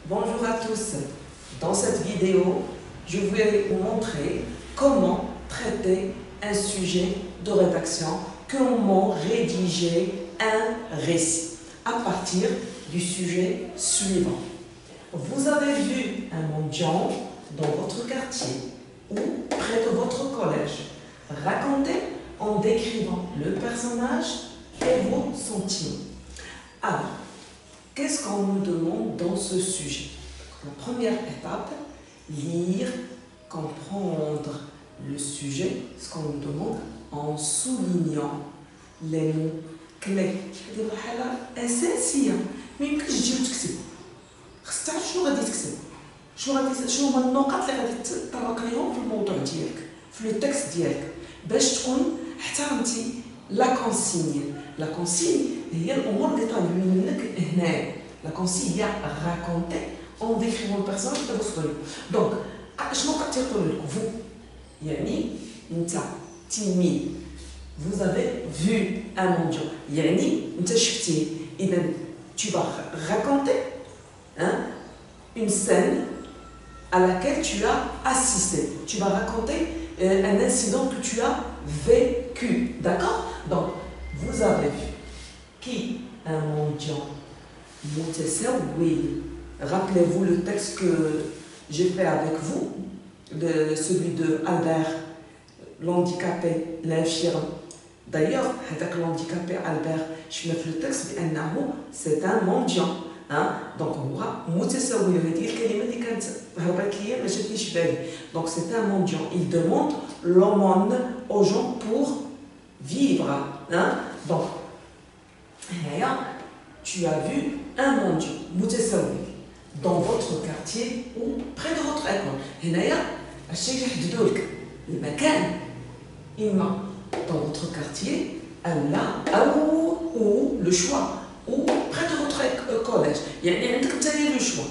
Bonjour à tous. Dans cette vidéo, je vais vous montrer comment traiter un sujet de rédaction, comment rédiger un récit à partir du sujet suivant. Vous avez vu un mendiant dans votre quartier ou près de votre collège. Racontez en décrivant le personnage et vos sentiments. Alors, qu'est-ce qu'on nous demande dans ce sujet? La première étape, lire, comprendre le sujet, ce qu'on nous demande en soulignant les mots clés. هذه مرحلة أساسية، ما يمكنش تجي وتكتب. خصك تعرف شنو غادي تكتب، شنو هما النقط اللي غادي تطرق ليهم في الموضوع ديالك، في لو تكست ديالك، باش تكون احترمتي لا كونسيني. لا كونسيني هي الأمور اللي طالبين منك هنايا. La consigne est racontée en décrivant le personnage de votre livre. Donc, je vais vous, Yani, Nta, Timide, vous avez vu un mendiant. Yani, Nta Shifti. Et bien, tu vas raconter une scène à laquelle tu as assisté. Tu vas raconter un incident que tu as vécu. D'accord? Donc, vous avez vu qui un mendiant. Rappelez-vous le texte que j'ai fait avec vous, celui de Albert, l'handicapé, l'infirme. D'ailleurs, avec l'handicapé Albert, je mets le texte, c'est un mendiant. Donc, donc c'est un mendiant. Il demande l'aumône aux gens pour vivre. Donc, tu as vu un mendiant, dans votre quartier ou près de votre école. هنايا الشيء اللي يحددوا لك المكان إما dans votre quartier ou le choix ou près de votre collège. يعني عندك نتايا le choix.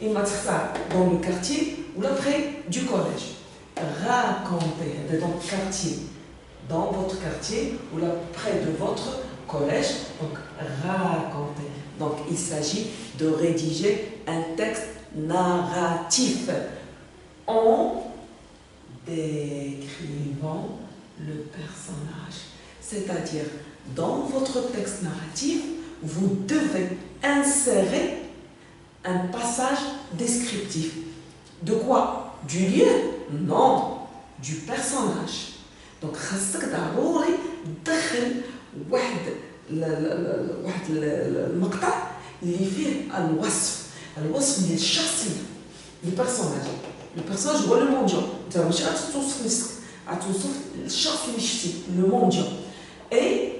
إما تختار dans le quartier ou là près du collège. Racontez dans le quartier, dans votre quartier ou là près de votre collège, donc raconter. Donc il s'agit de rédiger un texte narratif en décrivant le personnage. C'est-à-dire, dans votre texte narratif, vous devez insérer un passage descriptif. De quoi? Du lieu? Non, du personnage. Donc, خاصك ضروري تدخل واحد المقطع اللي فيه الوصف ديال الشخصيه البيرسوناج هو لو مونديون. انت ماشي غتوصف نفسك، غتوصف الشخص اللي شفتي لو مونديون. اي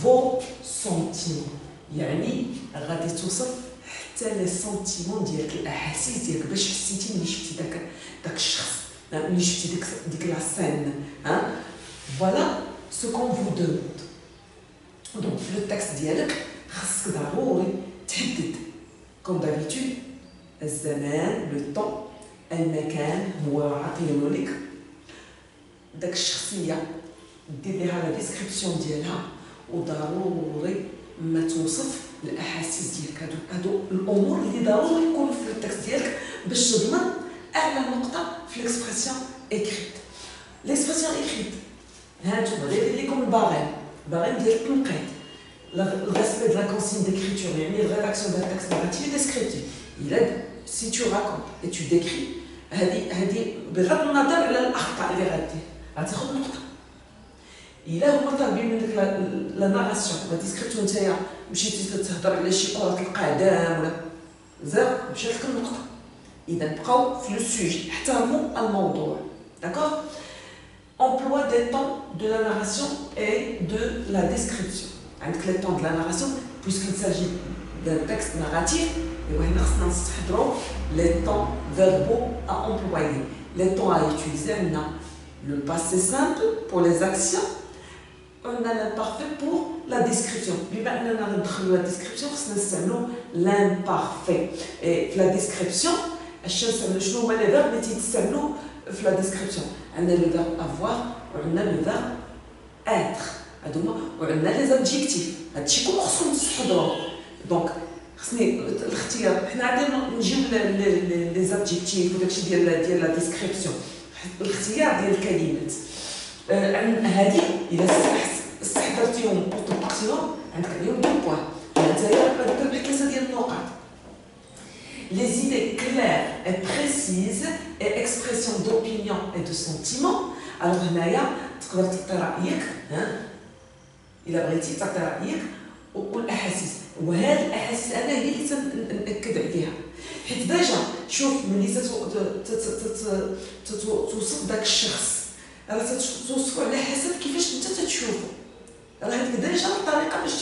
فو سونتيمون، يعني غادي توصف حتى لي سونتيمون ديالك، الاحاسيس ديالك، باش حسيتي ملي شفتي داك الشخص، ملي شفتي ديك لا سين. Voilà ce qu'on vous demande. Donc, le texte dialogue, خاصك ضروري تحدد comme d'habitude الزمان، le temps، المكان هو عاطينو لك، داك الشخصية دير ليها لا ديسكريبسيون ديالها، وضروري ما توصف الأحاسيس ديالك. هادو الأمور اللي ضروري يكونوا في التكست ديالك باش تضمن أعلى نقطة في ليكسبرسيون إكريت. ليكسبرسيون إكريت هانتوما غير لكم الباغين ديال التنقيط. Le respect de la consigne d'écriture, la rédaction d'un texte narratif et descriptif. Il aide, si tu racontes et tu décris, بغض النظر على الأخطاء اللي غادير، غتاخد نقطة. إلا هما طالبين منك لا ناراسيون لا ديسكريبسيون، نتايا مشيتي تهضر على شي كرة القدم ولا زيرو، مشات لك النقطة. إذا بقاو في لو سوجي، احترموا الموضوع. D'accord? Emploi des temps de la narration et de la description. Avec les temps de la narration, puisqu'il s'agit d'un texte narratif, les temps verbaux à employer. Les temps à utiliser, on a le passé simple pour les actions, on a l'imparfait pour la description. La description, c'est l'imparfait. Et la description, les verbes في la description. On a le verbe avoir, on a le verbe être. On a les adjectifs. Donc, خصني الاختيار. حنا عندنا نجيو لي زادجيكتيف وداكشي ديال لا ديسكريبسيون، الاختيار ديال الكلمات. هذه الا استحضرتيهم وطبقتيهم عندك عليهم 2 بوان. نتايا غدير بحال 3 ديال النقط. Les idées claires et précises et expression d'opinion et de sentiment. Alors هنايا تقدر تعطي رايك، الا بغيتي تعطي رايك والاحاسيس، وهاد الاحاسيس انا هي اللي تنأكد عليها، حيت ديجا شوف ملي توصف داك الشخص راه توصفو على حسب كيفاش انت تتشوفو، راه هذيك ديجا الطريقه باش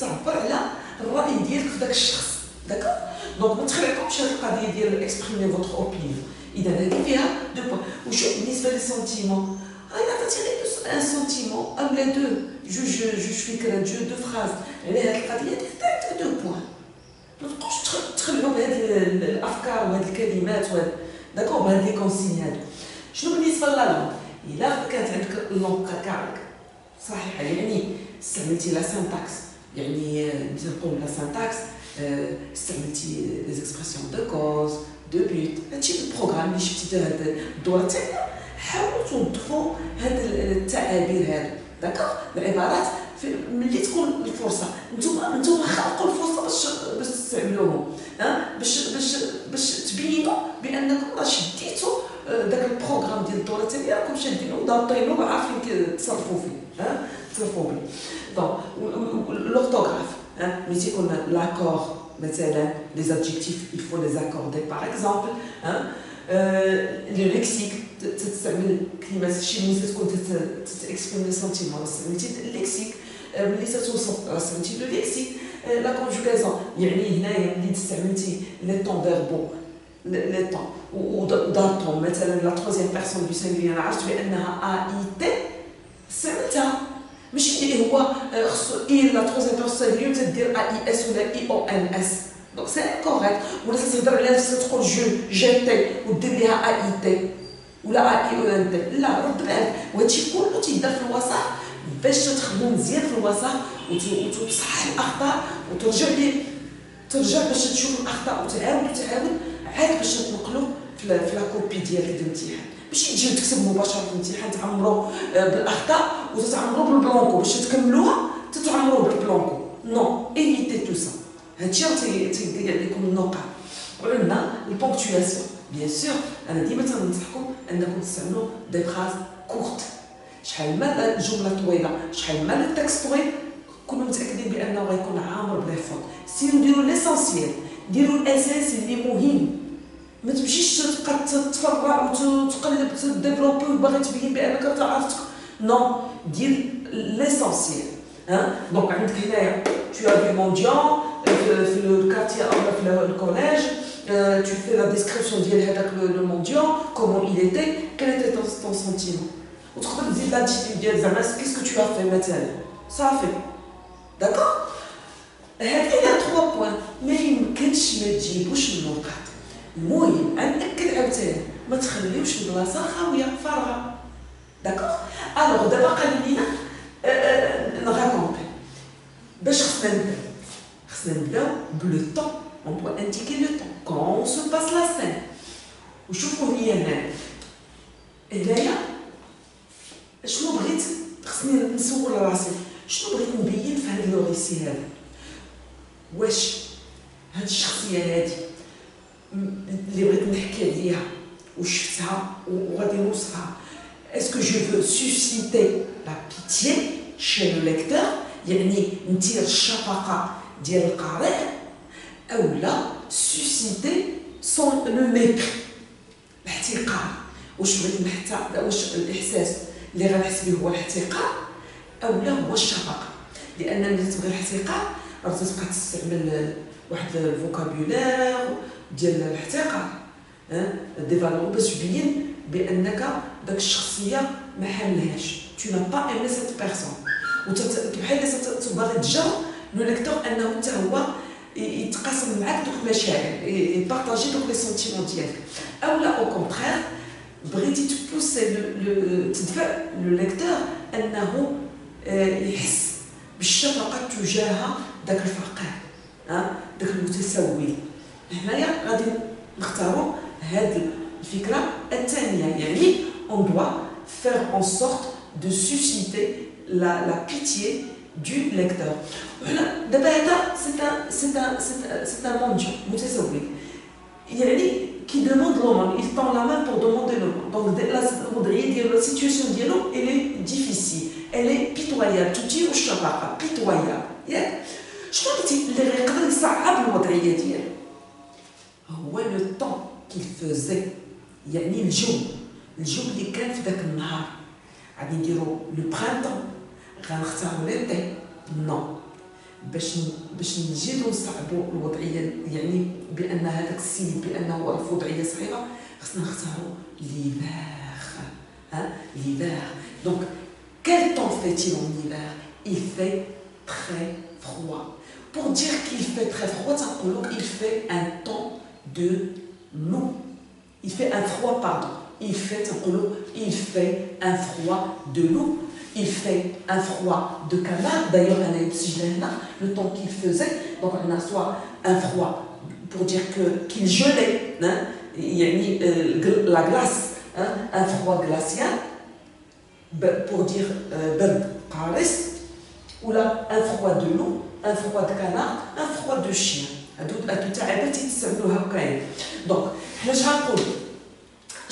تعبر على الراي ديالك في داك الشخص. داكوغ، دونك ما تخلعكمش هاد القضيه ديال اكسبريمي فوتر اوبينيون. اذا هذه فيها 2 بوان. وشوف بالنسبه للسونتيمون، انا عطيتي غير ان سونتيمون او لا دو جوج فكره دو فراز على هاد القضيه تاع 2 بوان. ما تبقاوش تخلعوا بهاد الافكار وهاد الكلمات وهاد داكوغ بهاد لي كونسيني هادو. شنو بالنسبه للالون؟ الا كانت عندك اللونغ كارك صحيحه، يعني استعملتي لا سانتاكس، يعني مثل نقولوا لا سانتاكس استعملتي لي زيكسبرسيون دو كوز دو بوت، هادشي البروغرام اللي شفتي هاد الدوره تاعنا حاولوا توظفوا هاد التعابير هادو. داكوغ، العبارات ملي تكون الفرصه نتوما خلقوا الفرصه باش تستعملوهم، باش تبينوا بانكم راه شديتوا داك البروغرام ديال الدوره التاليه، راكم شادينو ودابطينو عارفين تصرفوا فيه، تصرفوا به. دونك لورتوغراف، ملي تيكون لاكور مثلا لي زادجيكتيف il faut les accorder par exemple. لو ليكسيك تستعمل كلمات شي ملي تكون تاكسبريمي سونتيمون استعملتي الليكسيك، ملي توصف استعملتي لو ليكسيك. لا كونجوغاسيون يعني هنايا ملي استعملتي لي طون فيربو لي طون ودارتهم مثلا لا تروزيام بيرسون دو سينغولير، انا عرفت بانها ا اي تي استعملتها، ماشي اللي هو خصو اي لا تروزيام بيرسون سينغولير تدير ا اي اس ولا اي او ان اس، دونك سي انكوريكت. ولا تهضر على نفسك تقول جي ودير ليها ا اي تي ولا ا اي او ان تي، لا رد بالك. وهادشي كله تيدار في الوسط باش تخدموا مزيان في الوسط وتصحح الاخطاء ترجع باش تشوف الاخطاء وتعاود عاد باش تنقلوا في لا كوبي ديالك ديال الامتحان، ماشي تجي تكتب مباشره في الامتحان تعمروا بالاخطاء وتتعمروا بالبلونكو باش تكملوها تتعمروا بالبلونكو. نو، ايفيتي تو سا. هادشي راه تيدير عليكم النقط. وعندنا البونكتواسيون، بيان سور انا ديما تننصحكم انكم تستعملوا دي فراز كورت. شحال ما الجمله طويله، شحال ما التكست طويل، كونوا متاكدين بانه غيكون عامر بلي فوت. سيروا ديروا ليسونسيال، ديروا الاساس اللي مهم، ما تمشيش تبقى تتفرع وتقلب تديفلوبي وباغي تبين بانك انت عرفتك. نو، دير ليسونسيال. دونك عندك هنايا tu as vu Mendiant في الكارتيه او في الكوليج، tu fais la description ديال هذاك لو Mendiant, comment il était, quel était ton sentiment. وتقدر تزيد لاتيتيود ديال زعما كيسكو تو افي مثلا صافي. داكوغ، هذه هي 3 بوان. ما يمكنش ما تجيبوش النقاط. المهم نأكد عاوتاني ما تخليوش البلاصه خاويه فارغه. داكوغ، الوغ دابا قال لينا نغاكونطي باش خصنا نبداو بلو طون. اون بوا انديكي لو طون كون سو باس لا سين. وشوفوا هي هنايا شنو بغيت، خصني نسول راسي شنو بغيت نبين في هذا لو هذا. واش هاد الشخصيه هادي اللي بغيت نحكي عليها وشفتها وغادي نوصفها، اسكو جو فو سوسيتي لا بيتيي شي لو ليكتور، يعني نثير الشفقه ديال القارئ، اولا سوسيتي سون لو ميبري الاحتقار. واش بغيت واش الاحساس اللي غنحس به هو الاحتقار اولا هو الشفقه؟ لان ملي تبغي الاحتقار راه تبقى تستعمل واحد الفوكابولير ديال الاحتقار، ديفالور باش تبين بانك داك الشخصيه ما حاملهاش، tu n'as pas aimé cette personne. وبحال تبغي تجر لو ليكتور انه حتى هو يتقاسم معاك دوك المشاعر، يبارطاجي دوك لي سونتيمون ديالك. اولا او كونترير بغيتي تبوسي تدفع لو ليكتور انه يحس بالشفقه تجاه داك الفقير، داك المتسول. هنايا غادي نختاروا هاد الفكره الثانيه، يعني on doit faire en sorte de susciter la pitié du lecteur. هنا دابا هذا c'est un mendiant متسول، يعني qui demande l'aumône, il tend la main pour demander l'aumône. Donc la situation ديالو elle est difficile, elle est pitoyable. تجي والشفقه pitoyable ياك. شنو اللي غيقدر يصعب الوضعيه ديالو؟ هو لو طون كيل فوزي، يعني الجو اللي كان في ذاك النهار. غادي نديرو لو برانتون، غنختارو ليتي نو، باش نزيدو نصعبو الوضعيه، يعني بان هذاك السيد بانه راه في وضعيه صعيبه، خصنا نختارو l'hiver. L'hiver. Donc quel temps fait-il en hiver? Il fait très froid. Pour dire qu'il fait très froid, il fait un temps de loup. Il fait un froid, pardon. Il fait un froid de loup. Il fait un froid de canard. D'ailleurs, le temps qu'il faisait, donc on a soit un froid pour dire qu'il gelait, hein, la glace, hein, un froid glacial, pour dire qaris, ou là un froid de loup, un froid de canard, un froid de chien. Donc,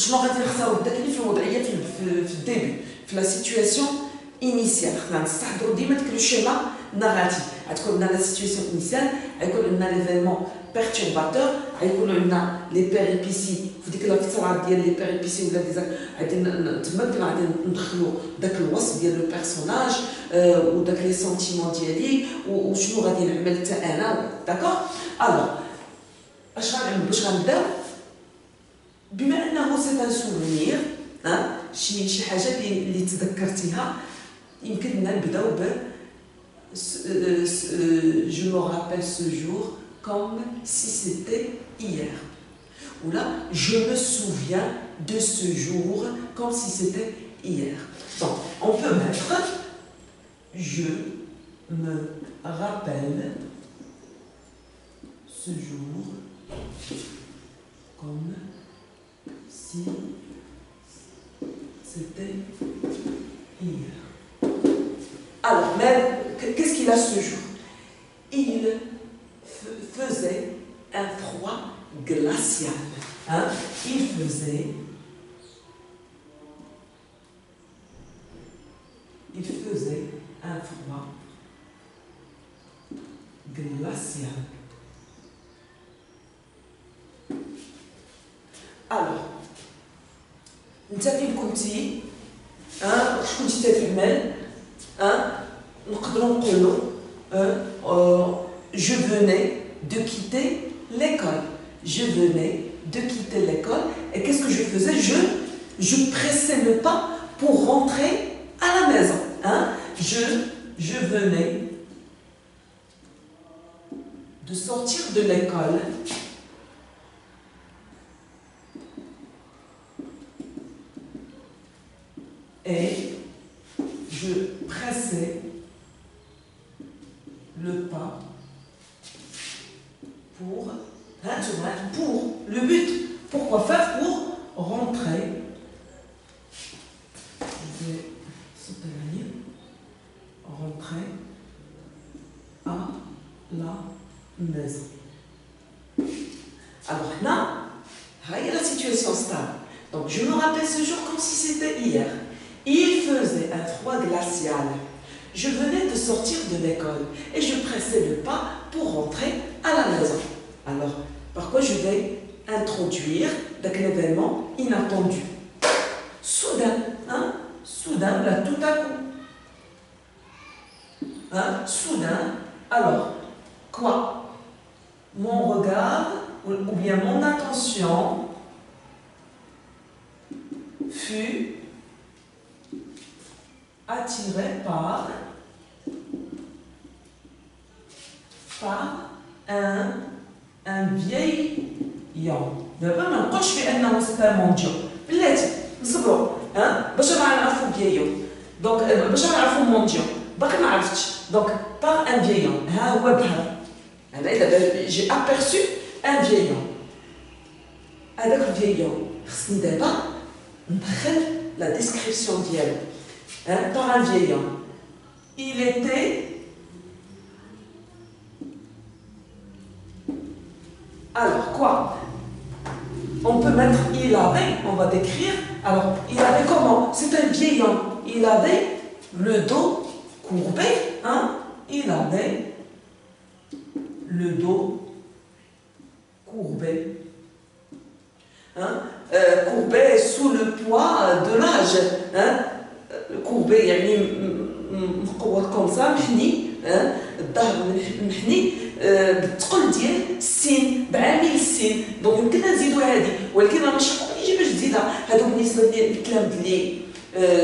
je m'en vais faire la situation initiale. Le schéma narratif. La situation initiale, l'événement perturbateur, les péripéties. Vous dites que la les péripéties ou le personnage ou les sentiments ou d'accord. Alors, بما انه سي ان سوفونير شي حاجه اللي تذكرتيها، يمكن نبداو ب je me rappelle ce jour comme si c'était hier, ou là je me souviens de ce jour comme si c'était hier. Donc on peut mettre je me rappelle ce jour comme si c'était hier. Alors, mais qu'est-ce qu'il a ce jour? Il faisait un froid glacial. Hein? Il faisait un froid glacial. Alors, انت فين كنتي؟ واش كنتي تتعمل؟ نقدروا نقولوا je venais de quitter l'école. Je venais de quitter l'école. Et qu'est-ce que je faisais? Je pressais le pas pour rentrer à la maison. Hein? Je venais de sortir de l'école. Et je pressais le pas pour le but. Pourquoi faire? Pour rentrer. Je vais sauter la ligne. Rentrer à la maison. Alors là, il y a la situation stable. Donc je me rappelle ce jour comme si c'était hier. Il faisait un froid glacial. Je venais de sortir de l'école et je pressais le pas pour rentrer à la maison. Alors, par quoi je vais introduire l'événement inattendu? Soudain, hein? Soudain, là, tout à coup. Hein? Soudain, alors, quoi? Mon regard ou bien mon attention fut attiré par un vieillard. دابا ما نقولش بانه سي ان مونديون، بلاتي نصبروا باش نعرفوا فييو. دونك باش نعرفوا مونديون باقي ما عرفتش. دونك par un vieillard. ها هو بحر J'ai aperçu un vieil homme. Avec le vieil homme, la description d'elle, par un vieil homme. Il était. Alors, quoi? On peut mettre il avait, on va décrire. Alors, il avait comment? C'est un vieil homme. Il avait le dos courbé, hein? Il avait le dos courbé. Hein? Courbé sous le poids de l'âge. Hein? Courbé, comme ça, محني, الظهر محني بالثقل ديال السن بعامل السن. دونك يمكننا نزيدو هذه، ولكن راه ماشي يجي باش تزيدها. هادو بالنسبه للكلام اللي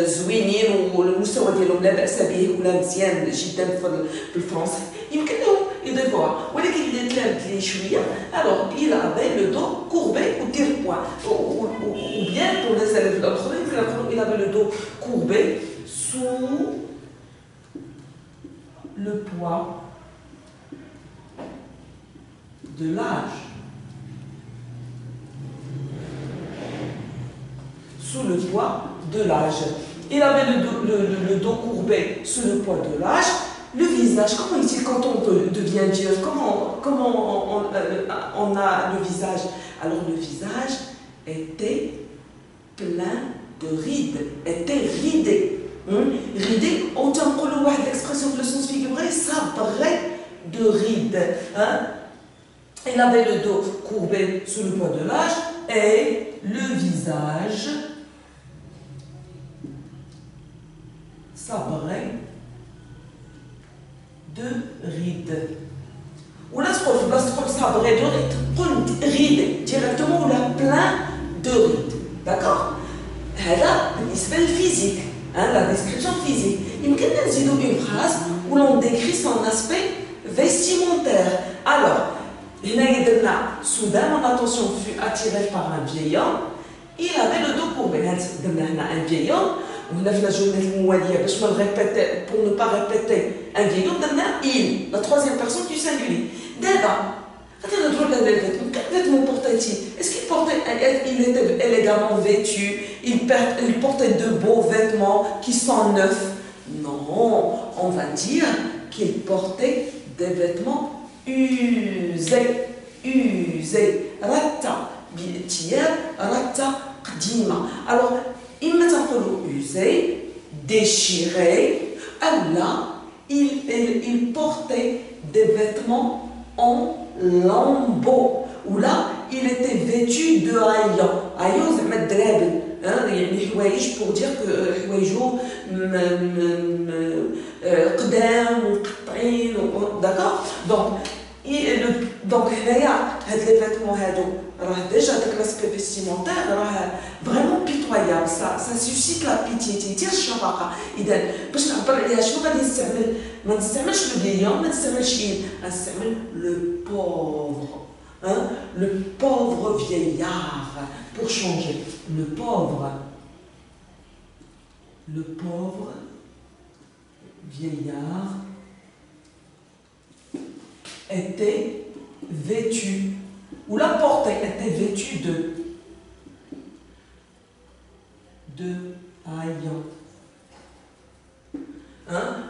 زوينين والمستوى ديالهم لا باس به ولا مزيان جدا بالفرنسي، يمكن لهم يضيفوها. ولكن الكلام اللي شويه الوغ il avait le dos courbé ou dire point ou bien pour les élèves الاخرين يمكن نقولوا il avait le dos courbé sous le poids de l'âge. Sous le poids de l'âge. Il avait le dos courbé sous le poids de l'âge. Le visage, comment est-il quand on devient vieux? Comment on a le visage? Alors le visage était plein de rides, était ridé. Ridé, on tient l'expression de le sens figuré, sabré de rides. Hein? Il avait le dos courbé sous le poids de l'âge et le visage sabré de rides. Ou là, sabré de rides, rides directement, ou là, plein de rides. D'accord? هذا بالنسبة للفيزيك. La description physique. Il y a une phrase où l'on décrit son aspect vestimentaire. Alors, soudain, mon attention fut attirée par un vieil homme. Il avait le dos courbé. Un vieil homme. Pour ne pas répéter un vieil homme, il, la troisième personne du singulier. D'abord, est-ce qu'il portait, il était élégamment vêtu, il portait de beaux vêtements qui sont neufs? Non, on va dire qu'il portait des vêtements usés. Rata, rata, qdima. Alors, immédiatement usé, déchiré, là, il portait des vêtements en lambeaux. Ou là, il était vêtu de haillons. Haillons, c'est mettre drable. يعني حوايج pour dire que حوايجو قدام ومقطعين. D'accord? Donc هنايا هاد لي فيتمون هادو راه ديجا داك لاسبي فيستيمونتير راه فريمون بيتويابل. ça suscite la pitié تيدير الشفقه. اذا باش نعبر عليها شنو غادي نستعمل؟ ما نستعملش لو فييون، ما نستعملش غنستعمل لو pauvre. Le pauvre vieillard, pour changer. Le pauvre vieillard était vêtu, ou la portait, était vêtu de haillons.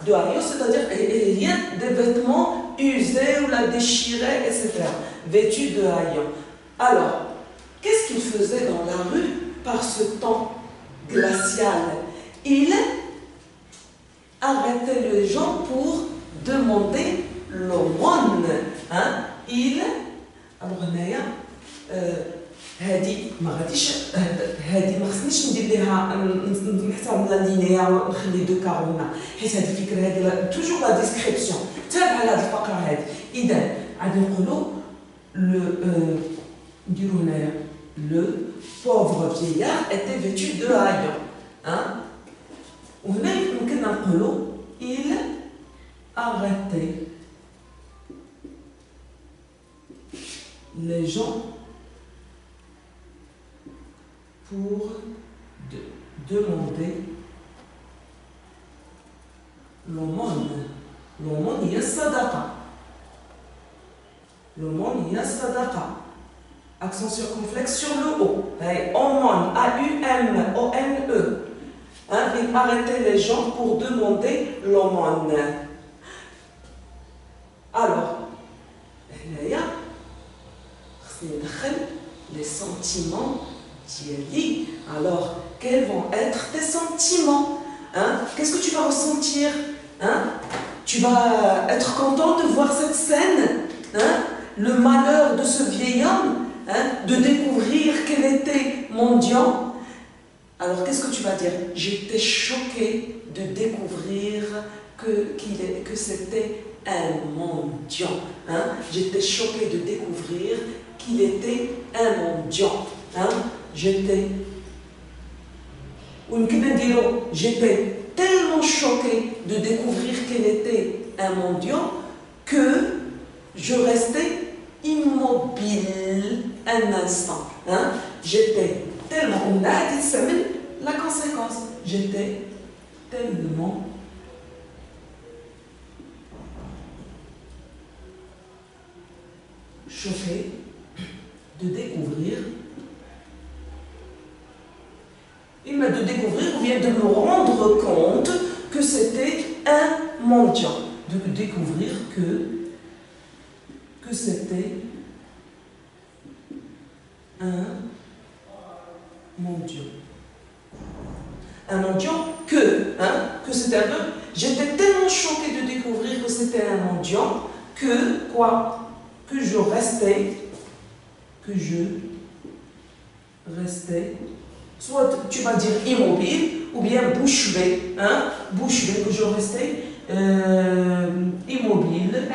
De haillons, c'est-à-dire rien des vêtements usés ou la déchirés, etc. Vêtu de haillons. Alors, qu'est-ce qu'il faisait dans la rue par ce temps glacial? Il arrêtait les gens pour demander l'aumône. Il, alors هنايا هذه ما غاديش، هذه ما خصنيش ندير ليها نحترم لا لينيا ونخلي دو كارونا، حيت هذه الفكره هذه توجور لا ديسكريبسيون تابعه لهذه الفقره هذه. اذا غادي نقولوا نديرو هنايا le pauvre vieillard était vêtu de haillons. وهنا يمكن نقولوا il arrêtait les gens pour demander l'aumône. L'aumône هي الصدقة. L'aumône, il y a sadaqa. Accent circonflexe sur le O. Aumône, A-U-M-O-N-E. Hein, il arrêtait les gens pour demander l'aumône. Alors, il y a les sentiments d'Yali. Alors, quels vont être tes sentiments? Hein? Qu'est-ce que tu vas ressentir? Hein? Tu vas être content de voir cette scène? Hein? Le malheur de ce vieil homme, hein? De découvrir quel était mendiant. Alors, qu'est-ce que tu vas dire? J'étais choquée de découvrir que c'était un mendiant. Hein? J'étais choquée de découvrir qu'il était un mendiant. Hein? J'étais tellement choquée de découvrir qu'il était un mendiant que je restais immobile un instant. Hein? J'étais tellement... On a dit la conséquence. J'étais tellement choquée de découvrir, de découvrir ou bien de me rendre compte que c'était un mendiant, de découvrir que c'était un mendiant. Un mendiant que c'était un peu... J'étais tellement choquée de découvrir que c'était un mendiant que, quoi? Que je restais, soit tu vas dire immobile, ou bien bouche bée, hein? Bouche bée, que je restais immobile.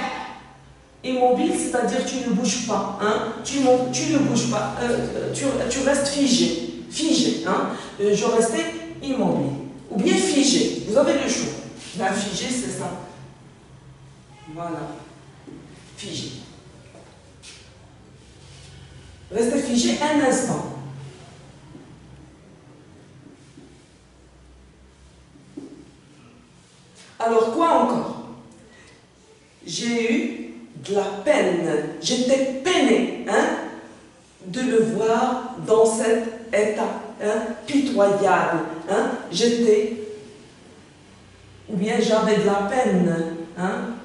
Immobile, c'est-à-dire tu ne bouges pas, hein? Tu ne bouges pas, tu restes figé, hein? Je restais immobile, ou bien figé, vous avez le choix. La figé, c'est ça. Voilà, figé. Restez figé un instant. Alors, quoi encore? J'ai eu de la peine. J'étais peinée, hein, de le voir dans cet état, hein, pitoyable. Hein. J'étais, ou bien j'avais de la peine, hein,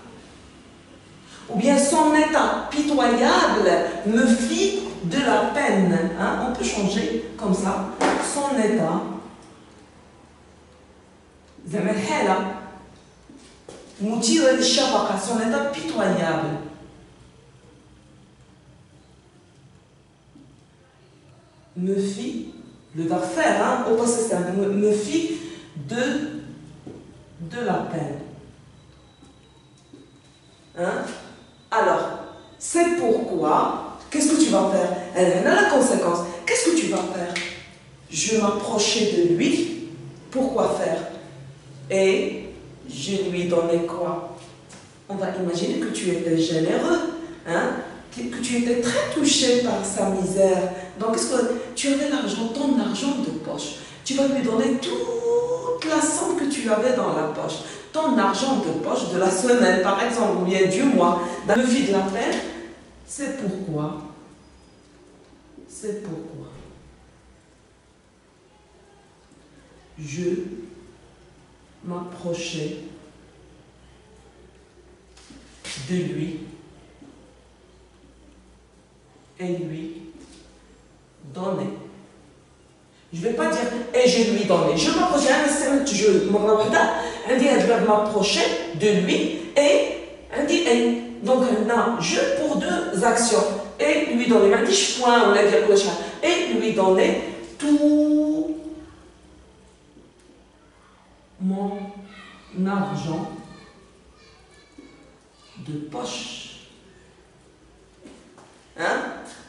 ou bien son état pitoyable me fit de la peine. Hein. On peut changer comme ça. Son état, son état pitoyable. Me fit, le verbe faire, hein, au passé, me fit de la peine. Hein? Alors, c'est pourquoi, qu'est-ce que tu vas faire? Elle a la conséquence. Qu'est-ce que tu vas faire? Je m'approchais de lui. Pourquoi faire? Et je lui donnais quoi? On va imaginer que tu étais généreux, hein? Que tu étais très touché par sa misère. Donc, qu'est-ce que tu avais l'argent, ton argent de poche? Tu vas lui donner toute la somme que tu avais dans la poche. Ton argent de poche de la semaine, par exemple, ou bien du mois, dans le vide de la peine. C'est pourquoi je m'approchais de lui et lui donnais. Je ne vais pas dire et je lui donnais. Je m'approchais, m'approcher de lui et donc je pour deux actions et lui donner et lui donner tout mon argent de poche. Hein?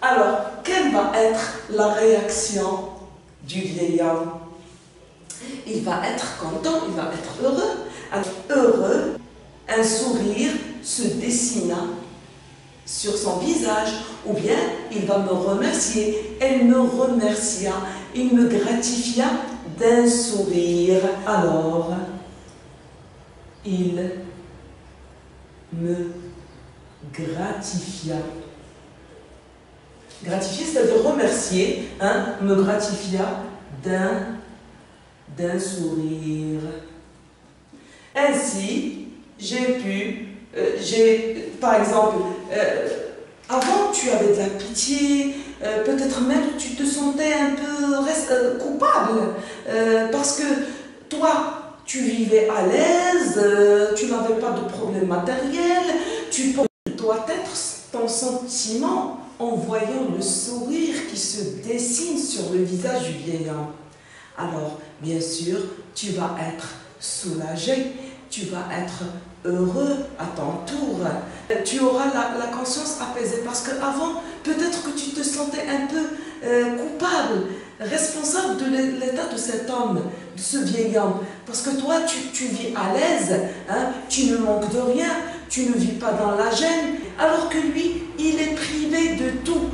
Alors, quelle va être la réaction du vieil homme? Il va être content, il va être heureux. Alors, heureux, un sourire se dessina sur son visage, ou bien il va me remercier. Elle me remercia, il me gratifia d'un sourire. Alors, il me gratifia Gratifier, c'est-à-dire remercier, hein, me gratifia d'un sourire. Ainsi, par exemple, avant tu avais de la pitié, peut-être même tu te sentais un peu coupable, parce que toi, tu vivais à l'aise, tu n'avais pas de problème matériel, doit être ton sentiment en voyant le sourire qui se dessine sur le visage du vieillard. Alors, bien sûr, tu vas être soulagé, tu vas être heureux à ton tour. Tu auras la conscience apaisée parce qu'avant, peut-être que tu te sentais un peu coupable, responsable de l'état de cet homme, de ce vieil homme. Parce que toi, tu vis à l'aise, hein, tu ne manques de rien, tu ne vis pas dans la gêne, alors que lui, il est privé de tout.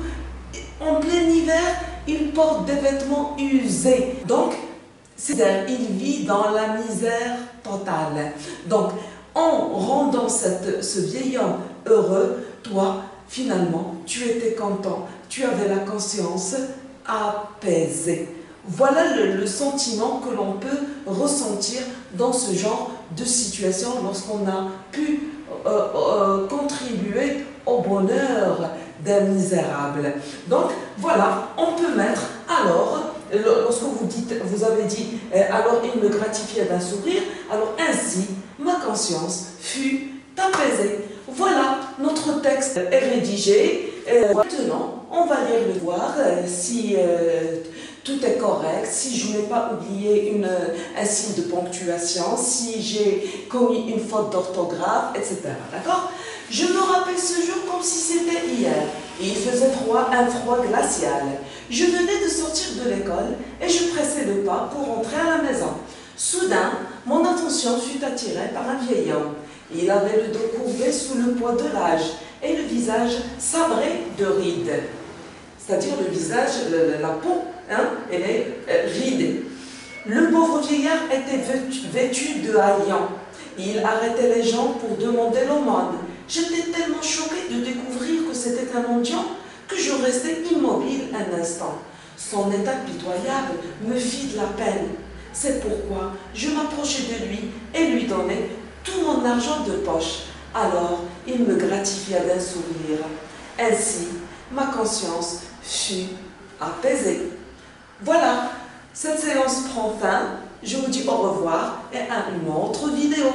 En plein hiver, il porte des vêtements usés. Donc, il vit dans la misère totale. Donc, en rendant ce vieil homme heureux, toi, finalement, tu étais content. Tu avais la conscience apaisée. Voilà le sentiment que l'on peut ressentir dans ce genre de situation lorsqu'on a pu contribuer au bonheur d'un misérable. Donc, voilà, on peut mettre alors, lorsque vous avez dit, alors il me gratifiait d'un sourire, alors ainsi, ma conscience fut apaisée. Voilà, notre texte est rédigé. Maintenant, on va lire le voir si tout est correct, si je n'ai pas oublié un signe de ponctuation, si j'ai commis une faute d'orthographe, etc. D'accord? Je me rappelle ce jour comme si c'était hier. Il faisait un froid glacial. Je venais de sortir de l'école et je pressais le pas pour rentrer à la maison. Soudain, mon attention fut attirée par un vieil homme. Il avait le dos courbé sous le poids de l'âge et le visage sabré de rides. C'est-à-dire le visage, la peau, hein, elle est ridée. Le pauvre vieillard était vêtu de haillons. Il arrêtait les gens pour demander l'aumône. J'étais tellement choquée de découvrir que c'était un mendiant que je restais immobile un instant. Son état pitoyable me fit de la peine. C'est pourquoi je m'approchai de lui et lui donnai tout mon argent de poche. Alors il me gratifia d'un sourire. Ainsi, ma conscience fut apaisée. Voilà, cette séance prend fin. Je vous dis au revoir et à une autre vidéo.